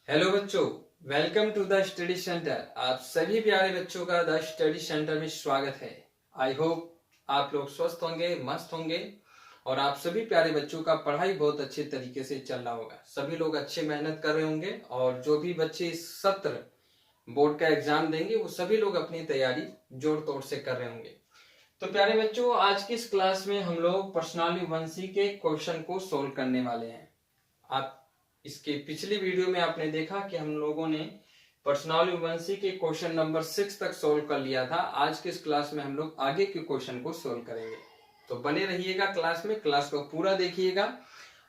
Hello बच्चों, welcome to the study centre. आप सभी प्यारे बच्चों का द स्टडी सेंटर में स्वागत है। आई होप आप लोग स्वस्थ होंगे, मस्त होंगे और आप सभी प्यारे बच्चों का पढ़ाई बहुत अच्छे तरीके से चल रहा होगा। सभी लोग अच्छे मेहनत कर रहे होंगे और जो भी बच्चे इस सत्र बोर्ड का एग्जाम देंगे वो सभी लोग अपनी तैयारी जोड़ तोड़ से कर रहे होंगे। तो प्यारे बच्चों, आज की इस क्लास में हम लोग पर्सनालिटी के क्वेश्चन को सोल्व करने वाले हैं। आप इसके पिछली वीडियो में आपने देखा कि हम लोगों ने पर्सनालिटी के क्वेश्चन नंबर 6 तक सोल्व कर लिया था। आज के इस क्लास में हम लोग आगे के क्वेश्चन को सोल्व करेंगे, तो बने रहिएगा क्लास में, क्लास को पूरा देखिएगा।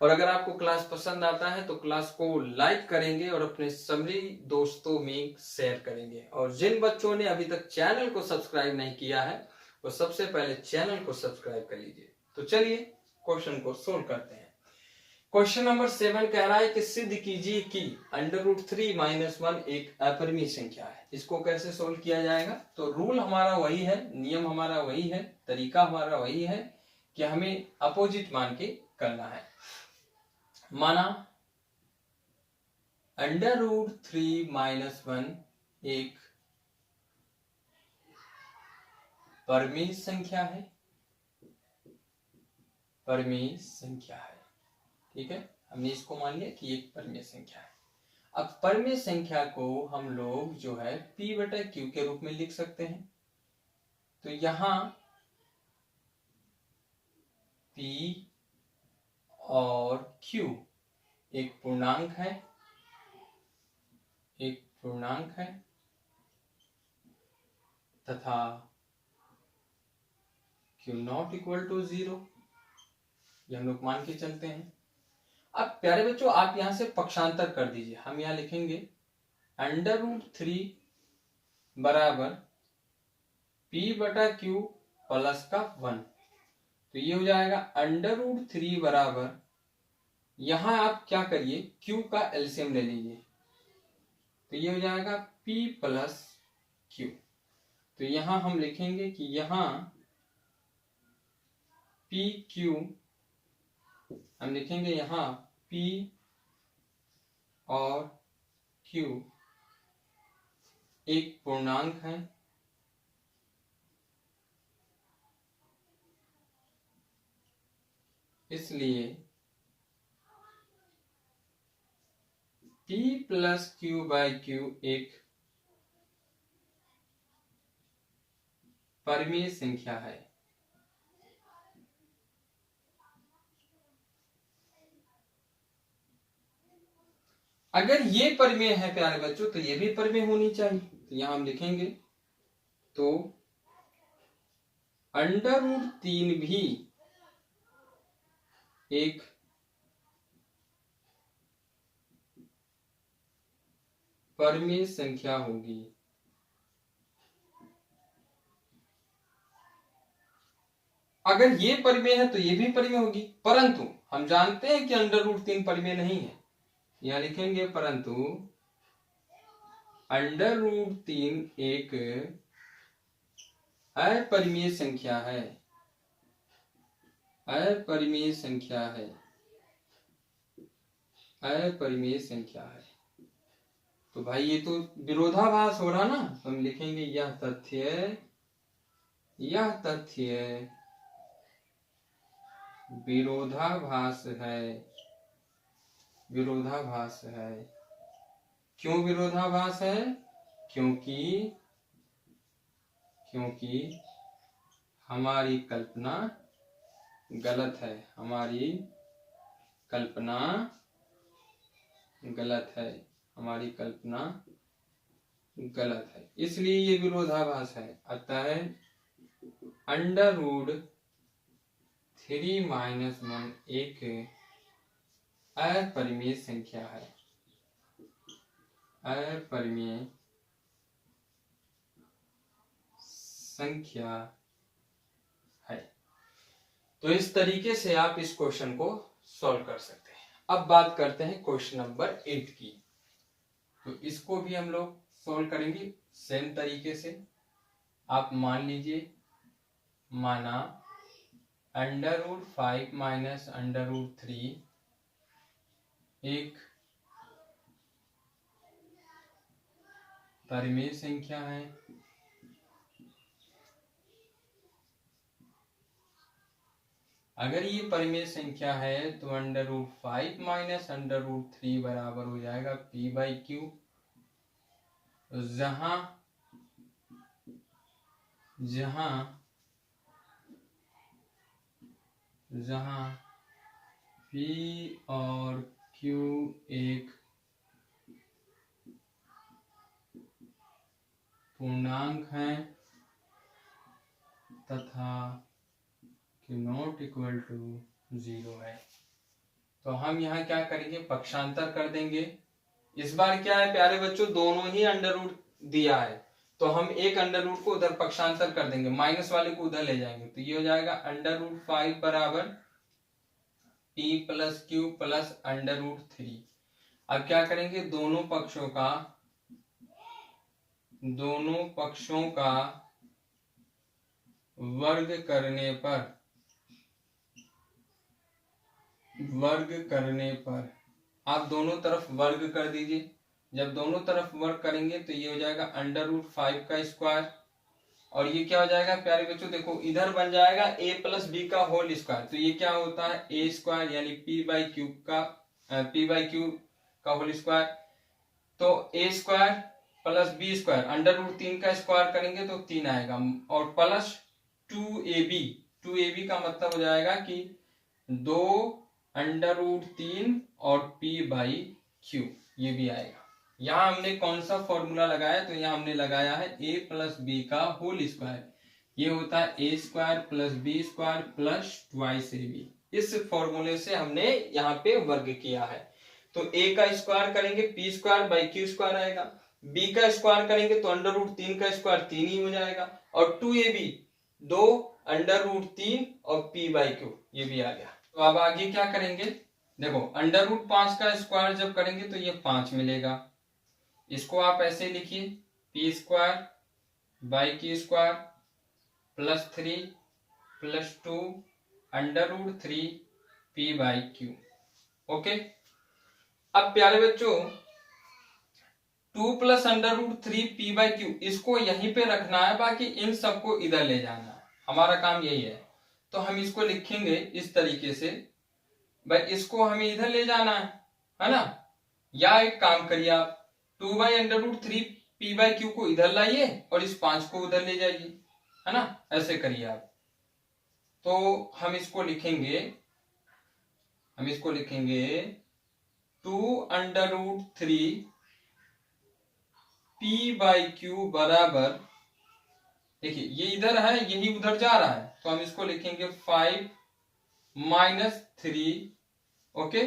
और अगर आपको क्लास पसंद आता है तो क्लास को लाइक करेंगे और अपने सभी दोस्तों में शेयर करेंगे। और जिन बच्चों ने अभी तक चैनल को सब्सक्राइब नहीं किया है वो सबसे पहले चैनल को सब्सक्राइब कर लीजिए। तो चलिए क्वेश्चन को सोल्व करते हैं। क्वेश्चन नंबर 7 कह रहा है कि सिद्ध कीजिए कि √3 - 1 एक अपरिमेय संख्या है। इसको कैसे सोल्व किया जाएगा? तो रूल हमारा वही है, नियम हमारा वही है, तरीका हमारा वही है कि हमें अपोजिट मान के करना है। माना √3 - 1 एक परिमेय संख्या है, परिमेय संख्या है। ठीक है, हमने इसको मान लिया कि एक परिमेय संख्या है। अब परिमेय संख्या को हम लोग जो है P/Q के रूप में लिख सकते हैं। तो यहां P और Q एक पूर्णांक है, एक पूर्णांक है तथा Q≠0, ये हम लोग मान के चलते हैं। अब प्यारे बच्चों, आप यहां से पक्षांतर कर दीजिए। हम यहां लिखेंगे √3 बराबर P/Q प्लस का 1। तो ये हो जाएगा √3 बराबर, यहां आप क्या करिए, Q का एलसीएम ले लीजिए। तो ये हो जाएगा P प्लस Q। तो यहां हम लिखेंगे कि यहां PQ, हम लिखेंगे यहां P और Q एक पूर्णांक है, इसलिए P प्लस Q/Q एक परिमेय संख्या है। अगर ये परिमेय है प्यारे बच्चों तो ये भी परिमेय होनी चाहिए। तो यहां हम लिखेंगे तो √3 भी एक परिमेय संख्या होगी। अगर ये परिमेय है तो ये भी परिमेय होगी, परंतु हम जानते हैं कि √3 परिमेय नहीं है। यहां लिखेंगे परंतु √3 एक अपरिमेय संख्या है, अपरिमेय संख्या है, अपरिमेय संख्या है। तो भाई ये तो विरोधाभास हो रहा ना। तो हम लिखेंगे यह तथ्य विरोधाभास है, विरोधाभास है। क्यों विरोधाभास है? क्योंकि हमारी कल्पना गलत है, हमारी कल्पना गलत है, हमारी कल्पना गलत है, इसलिए ये विरोधाभास है। अतः √3 - 1 एक अपरिमेय संख्या है, अपरिमेय संख्या है। तो इस तरीके से आप इस क्वेश्चन को सॉल्व कर सकते हैं। अब बात करते हैं क्वेश्चन नंबर 8 की। तो इसको भी हम लोग सॉल्व करेंगे सेम तरीके से। आप मान लीजिए, माना √5 - √3 एक परिमेय संख्या है। अगर ये परिमेय संख्या है तो √5 माइनस √3 बराबर हो जाएगा p/q, जहां p और q एक पूर्णांक है तथा q नॉट इक्वल टू 0 है। तो हम यहाँ क्या करेंगे, पक्षांतर कर देंगे। इस बार क्या है प्यारे बच्चों, दोनों ही अंडर रूट दिया है, तो हम एक अंडर रूट को उधर पक्षांतर कर देंगे, माइनस वाले को उधर ले जाएंगे, तो ये हो जाएगा √5 बराबर p प्लस q प्लस √3। अब क्या करेंगे, दोनों पक्षों का वर्ग करने पर आप दोनों तरफ वर्ग कर दीजिए। जब दोनों तरफ वर्ग करेंगे तो ये हो जाएगा √5 का स्क्वायर, और ये क्या हो जाएगा प्यारे बच्चों, देखो इधर बन जाएगा a प्लस बी का होल स्क्वायर, तो ये क्या होता है a स्क्वायर यानी p/q का होल स्क्वायर। तो a square plus B square √3 का स्क्वायर करेंगे तो 3 आएगा, और प्लस 2ab का मतलब हो जाएगा कि 2 √3 और p/q, ये भी आएगा। यहाँ हमने कौन सा फॉर्मूला लगाया, तो यहाँ हमने लगाया है a प्लस बी का होल स्क्वायर, ये होता है a square plus B square plus 2ab। इस फॉर्मूले से हमने यहाँ पे वर्ग किया है। तो a का स्क्वायर करेंगे p square by q square आएगा, b का स्क्वायर करेंगे तो √3 का स्क्वायर 3 ही हो जाएगा, और 2ab 2 √3 और p/q, ये भी आ गया। तो अब आगे क्या करेंगे, देखो √5 का स्क्वायर जब करेंगे तो ये 5 मिलेगा, इसको आप ऐसे लिखिए p square by q square plus 3 plus 2 √3 p/q। Okay, अब प्यारे बच्चों 2 प्लस √3 p/q इसको यहीं पे रखना है, बाकी इन सबको इधर ले जाना है, हमारा काम यही है। तो हम इसको लिखेंगे इस तरीके से, भाई इसको हमें इधर ले जाना है ना, या एक काम करिए आप 2/√3 p/q को इधर लाइए और इस 5 को उधर ले जाइए, है ना, ऐसे करिए आप। तो हम इसको लिखेंगे 2√3 p/q बराबर, देखिए ये इधर है यही उधर जा रहा है, तो हम इसको लिखेंगे 5 - 3, ओके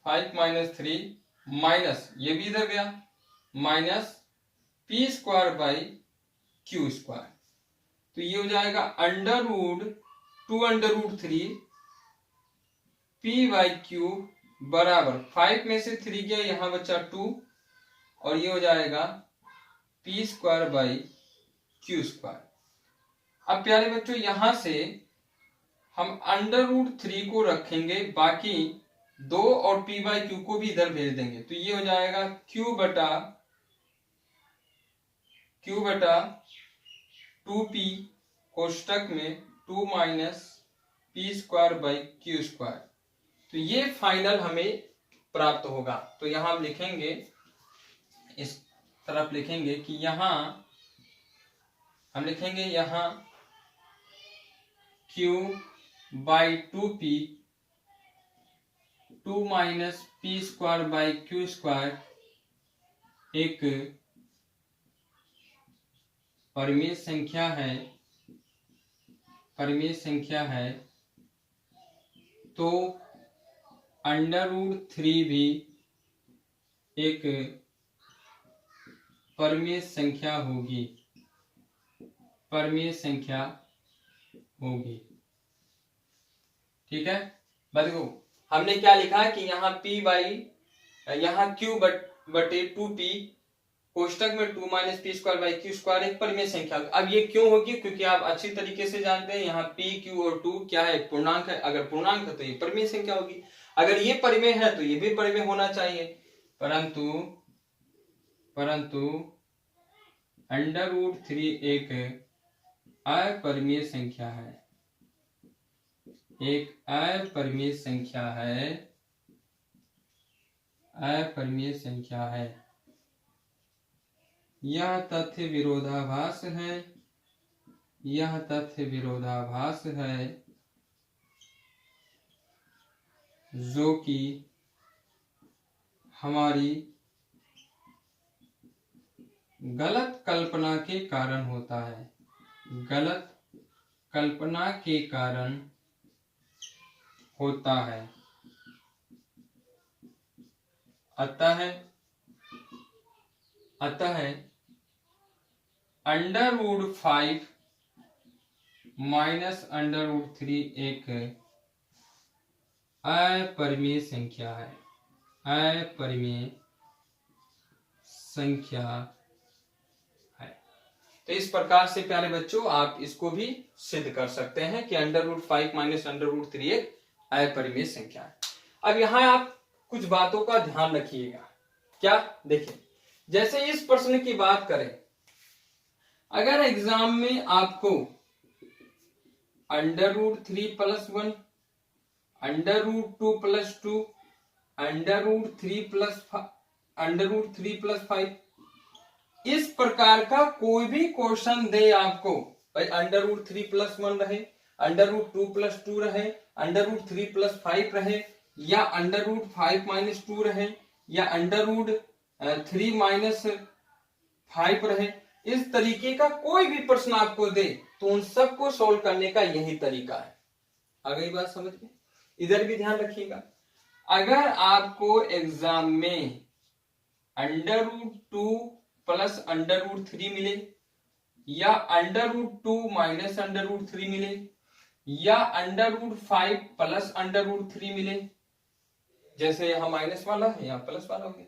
5 - 3 माइनस ये भी इधर गया minus p square by q square, तो ये हो जाएगा √2√3 p/q बराबर 5 में से 3 गया, यहां बचा 2, और ये हो जाएगा p square by q square. अब प्यारे बच्चों यहां से हम √3 को रखेंगे, बाकी 2 और p/q को भी इधर भेज देंगे, तो ये हो जाएगा q बटा 2p कोष्टक में 2 minus p square by q square, तो ये फाइनल हमें प्राप्त होगा। तो यहां हम लिखेंगे, इस तरफ लिखेंगे कि यहां हम लिखेंगे यहां q by 2p 2 minus p square by q square एक परिमेय संख्या है, तो √3 भी एक परिमेय संख्या होगी। ठीक है, देखो हमने क्या लिखा कि यहाँ q बटे 2p कोष्टक में 2 minus p square by q square एक परिमेय संख्या। अब ये क्यों होगी, क्योंकि आप अच्छी तरीके से जानते हैं यहाँ p, q और 2 क्या है, पूर्णांक है। अगर पूर्णांक है तो ये परिमेय संख्या होगी, अगर ये परिमेय है तो ये भी परिमेय होना चाहिए, परंतु परंतु अंडर रूट 3 एक अपरिमेय संख्या है, एक अपरिमेय संख्या है, अपरिमेय संख्या है। यह तथ्य विरोधाभास है, यह तथ्य विरोधाभास है जो कि हमारी गलत कल्पना के कारण होता है, गलत कल्पना के कारण होता है। अतः under root 5 minus under root 3 एक अपरिमेय संख्या है, अपरिमेय संख्या है। तो इस प्रकार से प्यारे बच्चों आप इसको भी सिद्ध कर सकते हैं कि under root 5 minus under root 3 एक अपरिमेय संख्या है। अब यहाँ आप कुछ बातों का ध्यान रखिएगा। क्या? देखिए, जैसे इस प्रश्न की बात करें, अगर एग्जाम में आपको under root 3 plus 1, under root 2 plus 2, under root 3 plus 5 इस प्रकार का कोई भी क्वेश्चन दे आपको, भाई अंडर रूट 3 प्लस 1 रहे, अंडर रूट 2 प्लस 2 रहे, अंडर रूट 3 प्लस 5 रहे, या अंडर रूट 5 माइनस 2 रहे, या अंडर रूट 3 माइनस 5 रहे, इस तरीके का कोई भी प्रश्न आपको दे तो उन सबको सोल्व करने का यही तरीका है। आ गई बात समझ में? इधर भी ध्यान रखिएगा, अगर आपको एग्जाम में under root 2 plus under root 3 मिले, या under root 2 minus under root 3 मिले, या under root 5 plus under root 3 मिले, जैसे यहाँ माइनस वाला है यहाँ प्लस वाला हो गया,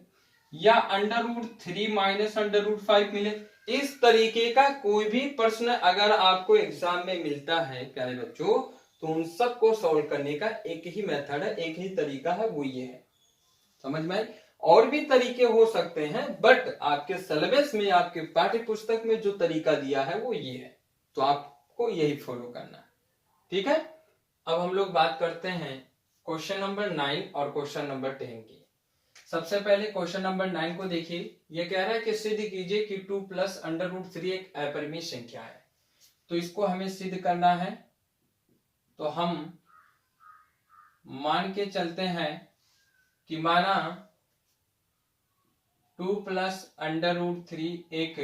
या under root 3 minus under root 5 मिले, इस तरीके का कोई भी प्रश्न अगर आपको एग्जाम में मिलता है प्यारे बच्चों, तो उन सबको सॉल्व करने का एक ही मेथड है, एक ही तरीका है, वो ये है। समझ में आई? और भी तरीके हो सकते हैं, बट आपके सिलेबस में, आपके पाठ्य पुस्तक में जो तरीका दिया है वो ये है, तो आपको यही फॉलो करना है। ठीक है, अब हम लोग बात करते हैं क्वेश्चन नंबर 9 और क्वेश्चन नंबर 10 की। सबसे पहले क्वेश्चन नंबर 9 को देखिए, ये कह रहा है कि सिद्ध कीजिए कि 2 प्लस अंडर रूट 3 एक अपरिमेय संख्या है। तो इसको हमें सिद्ध करना है, तो हम मान के चलते हैं कि माना 2 प्लस अंडर रूट 3 एक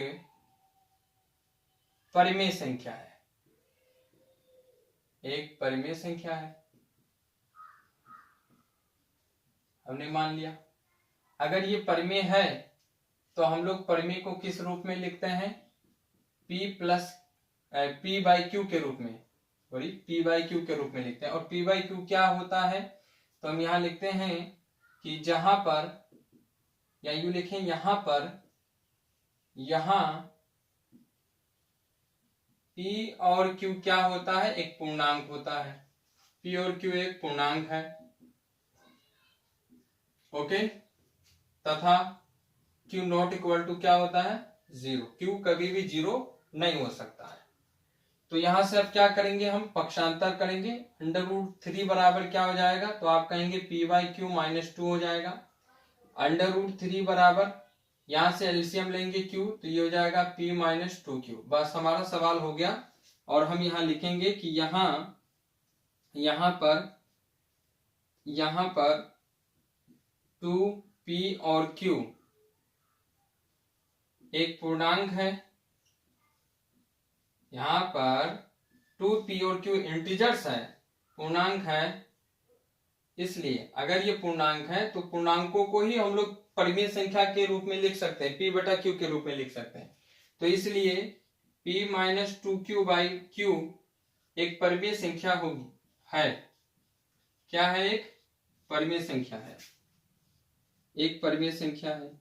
परिमेय संख्या है, एक परिमेय संख्या है, हमने मान लिया। अगर ये परिमेय है तो हम लोग परिमेय को किस रूप में लिखते हैं? P बाई क्यू के रूप में, सॉरी P बाई क्यू के रूप में लिखते हैं। और P बाई क्यू क्या होता है? तो हम यहां लिखते हैं कि जहां पर, या यूं लिखें यहां पर, यहां P और Q क्या होता है? एक पूर्णांक होता है। P और Q एक पूर्णांक है, ओके। तथा Q नॉट इक्वल टू क्या होता है? 0। Q कभी भी 0 नहीं हो सकता है। तो यहां से अब क्या करेंगे? हम पक्षांतर करेंगे। अंडर रूट 3 बराबर क्या हो जाएगा? तो आप कहेंगे P बाई क्यू माइनस 2 हो जाएगा। अंडर रूट 3 बराबर, यहां से एलसीएम लेंगे Q, तो ये हो जाएगा P माइनस 2Q। बस हमारा सवाल हो गया। और हम यहां लिखेंगे कि यहां पर 2P और Q एक पूर्णांक है। यहां पर 2P और Q इंटीजर्स है, पूर्णांक है। इसलिए अगर ये पूर्णांक है तो पूर्णांकों को ही हम लोग परिमेय संख्या के रूप में लिख सकते हैं, P बटा Q के रूप में लिख सकते हैं। तो इसलिए P minus 2Q by Q एक परिमेय संख्या होगी, है। क्या है? एक परिमेय संख्या है, एक परिमेय संख्या है।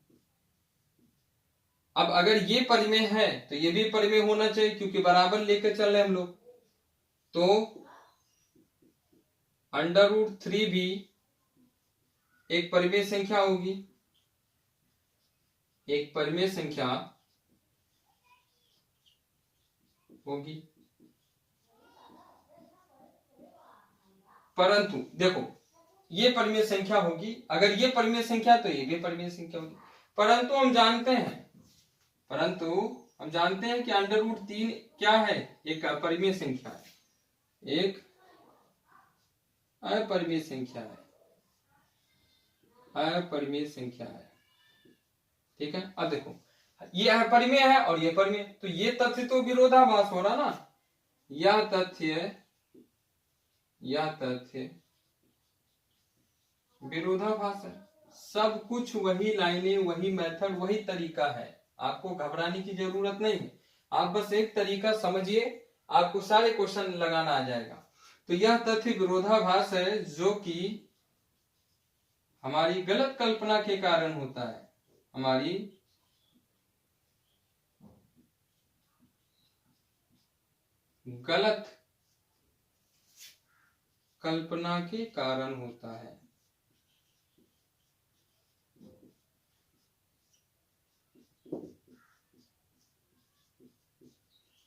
अब अगर ये परिमेय है तो ये भी परिमेय होना चाहिए, क्योंकि बराबर लेकर चल रहे हम लोग। तो अंडर रूट 3 भी एक परिमेय संख्या होगी, एक परिमेय संख्या होगी, परंतु देखो ये परिमेय संख्या होगी, अगर ये परिमेय संख्या तो ये भी परिमेय संख्या होगी। परंतु हम जानते हैं कि अंडर रूट 3 क्या है, एक अपरिमेय संख्या है, एक अपरिमेय संख्या है, अपरिमेय संख्या है। ठीक है, अब देखो ये अपरिमेय है और ये परिमेय, तो ये तथ्य तो विरोधाभास हो रहा ना, यह तथ्य विरोधाभास है। सब कुछ वही लाइनें, वही मेथड, वही तरीका है, आपको घबराने की जरूरत नहीं है। आप बस एक तरीका समझिए, आपको सारे क्वेश्चन लगाना आ जाएगा। तो यह तथ्य विरोधाभास है जो कि हमारी गलत कल्पना के कारण होता है, हमारी गलत कल्पना के कारण होता है।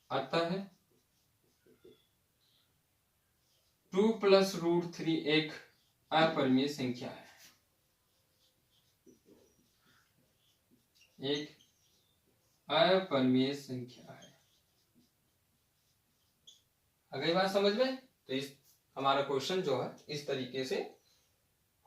आता है 2 + √3 एक अपरिमेय संख्या है, एक अपरिमेय संख्या है। अगली बात समझ में, तो इस हमारा क्वेश्चन जो है इस तरीके से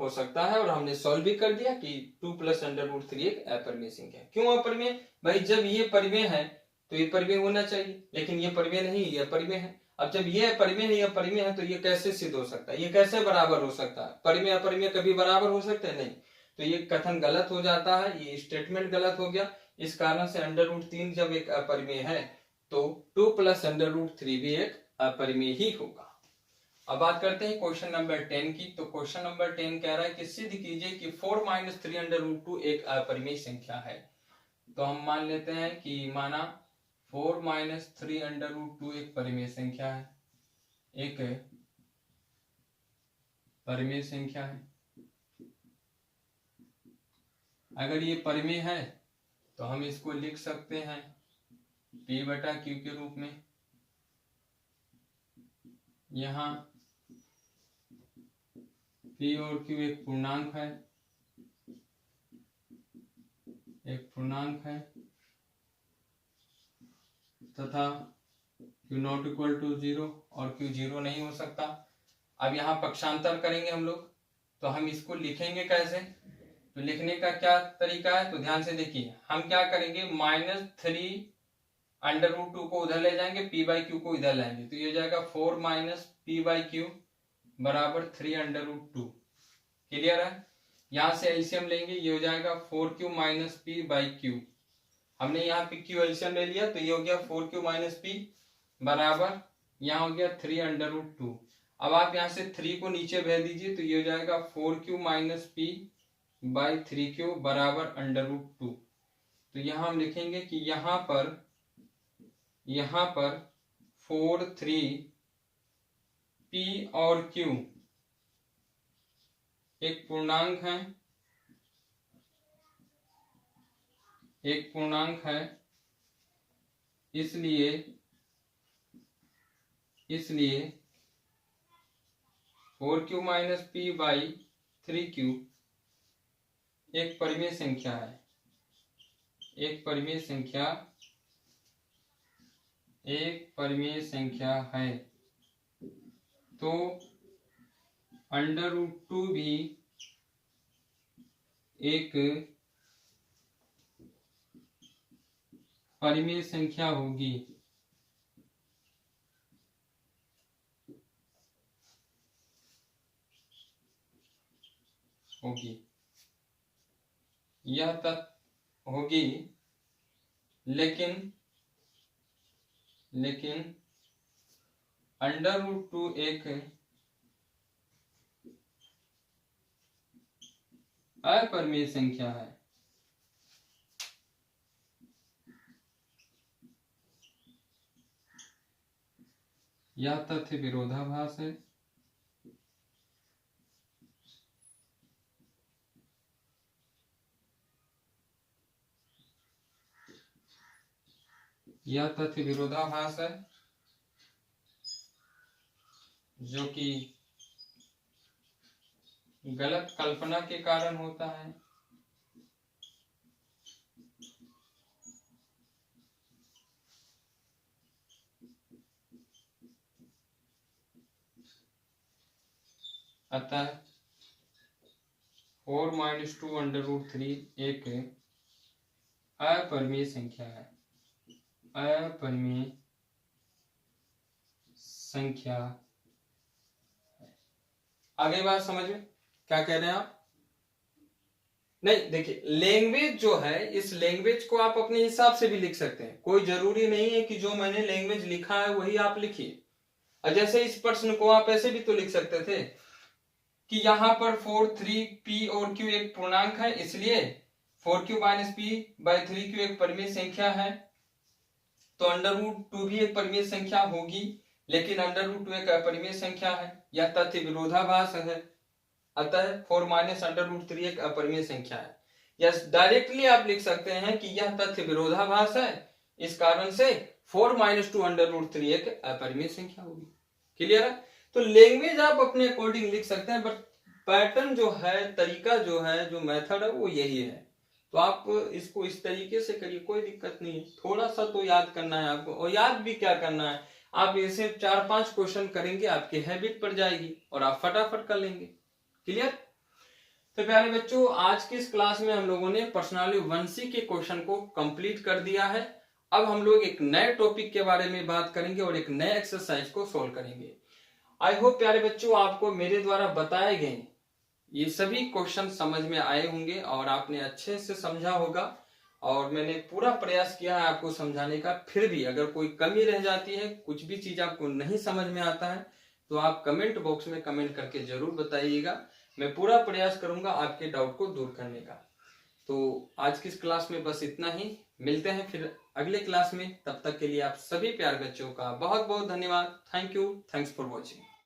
हो सकता है, और हमने सॉल्व भी कर दिया कि 2 + √3 एक अपरिमेय संख्या है। क्यों अपरिमेय? भाई जब ये परिमेय है तो ये परिमेय होना चाहिए, लेकिन ये परिमेय नहीं, ये अपरिमेय है। अब जब ये परिमेय है, ये परिमेय है, तो ये कैसे सिद्ध हो सकता है, ये कैसे बराबर हो सकता है? परिमेय अपरिमेय कभी बराबर हो सकते हैं? नहीं। तो ये कथन गलत हो जाता है, ये स्टेटमेंट गलत हो गया। इस कारण से अंडर रूट 3 जब एक अपरिमेय है तो 2 + √3 भी एक अपरिमेय ही होगा। अब बात करते हैं क्वेश्चन नंबर 10 की। तो क्वेश्चन नंबर 10 कह रहा है कि सिद्ध कीजिए कि 4 - 3 √2 एक अपरिमेय संख्या है। तो हम मान लेते हैं कि माना 4 - 3 √2 एक परिमेय संख्या है, एक परिमेय संख्या है। अगर ये परिमेय है तो हम इसको लिख सकते हैं P/Q के रूप में। यहाँ P और Q एक पूर्णांक है, तथा Q0 = 0 और Q 0 नहीं हो सकता। अब यहाँ पक्षांतर करेंगे हम लोग, तो हम इसको लिखेंगे कैसे? तो लिखने का क्या तरीका है, तो ध्यान से देखिए। हम क्या करेंगे, -3 √2 को उधर ले जाएंगे, P/Q को इधर लाएंगे, तो ये जाएगा 4 - P/Q = 3 √2। क्लियर है? यहां से एलसीएम लेंगे, ये हो जाएगा 4Q - P/Q। हमने यहाँ पे Q एलसीएम ले लिया, तो ये हो गया 4Q - P बराबर, यहाँ हो गया 3 √2। अब आप यहाँ से 3 को नीचे भेज दीजिए, तो ये हो जाएगा 4Q - P/3Q बराबर √2। तो यहाँ हम लिखेंगे कि यहाँ पर 4, 3 P और Q एक पूर्णांक है, इसलिए 4Q - P/3Q एक परिमेय संख्या है, एक परिमेय संख्या है। तो √2 भी एक परिमेय संख्या होगी। यह तक होगी, लेकिन √2 एक अपरिमेय संख्या है। यह तथ्य विरोधाभास है। यह तथ्य विरोधाभास है जो कि गलत कल्पना के कारण होता है। अतः 4 - 2√3 एक अपरिमेय संख्या है। अपरिमेय संख्या। आगे बात समझ में क्या कह रहे हैं आप? नहीं, देखिए लैंग्वेज जो है, इस लैंग्वेज को आप अपने हिसाब से भी लिख सकते हैं। कोई जरूरी नहीं है कि जो मैंने लैंग्वेज लिखा है वही आप लिखिए। और जैसे इस प्रश्न को आप ऐसे भी तो लिख सकते थे कि यहां पर 4, 3, p और q एक पूर्णांक है, इसलिए 4q - p/3q एक परिमेय संख्या है। तो √2 भी एक परिमेय संख्या होगी, लेकिन √2 एक अपरिमेय संख्या है। यह तथ्य विरोधाभास है। अतः 4 - √3 एक अपरिमेय संख्या है। यस, डायरेक्टली आप लिख सकते हैं कि यह तथ्य विरोधाभास है, इस कारण से 4 - 2√3 एक अपरिमेय संख्या होगी। क्लियर है? तो लैंग्वेज आप अपने अकॉर्डिंग लिख सकते हैं, बट पैटर्न जो है, तरीका जो है, जो मेथड है वो यही है। तो आप इसको इस तरीके से करिए, कोई दिक्कत नहीं है। थोड़ा सा तो याद करना है आपको, और याद भी क्या करना है, आप ऐसे 4-5 क्वेश्चन करेंगे, आपकी हैबिट पड़ जाएगी और आप फटाफट कर लेंगे। क्लियर? तो प्यारे बच्चों, आज की इस क्लास में हम लोगों ने पर्सनालिटी 1C के क्वेश्चन को कंप्लीट कर दिया है। अब हम लोग एक नए टॉपिक के बारे में बात करेंगे और एक नए एक्सरसाइज को सोल्व करेंगे। आई होप प्यारे बच्चों आपको मेरे द्वारा बताए गए ये सभी क्वेश्चन समझ में आए होंगे और आपने अच्छे से समझा होगा। और मैंने पूरा प्रयास किया है आपको समझाने का। फिर भी अगर कोई कमी रह जाती है, कुछ भी चीज आपको नहीं समझ में आता है, तो आप कमेंट बॉक्स में कमेंट करके जरूर बताइएगा। मैं पूरा प्रयास करूंगा आपके डाउट को दूर करने का। तो आज की इस क्लास में बस इतना ही। मिलते हैं फिर अगले क्लास में। तब तक के लिए आप सभी प्यारे बच्चों का बहुत बहुत धन्यवाद। Thank you. Thanks for watching.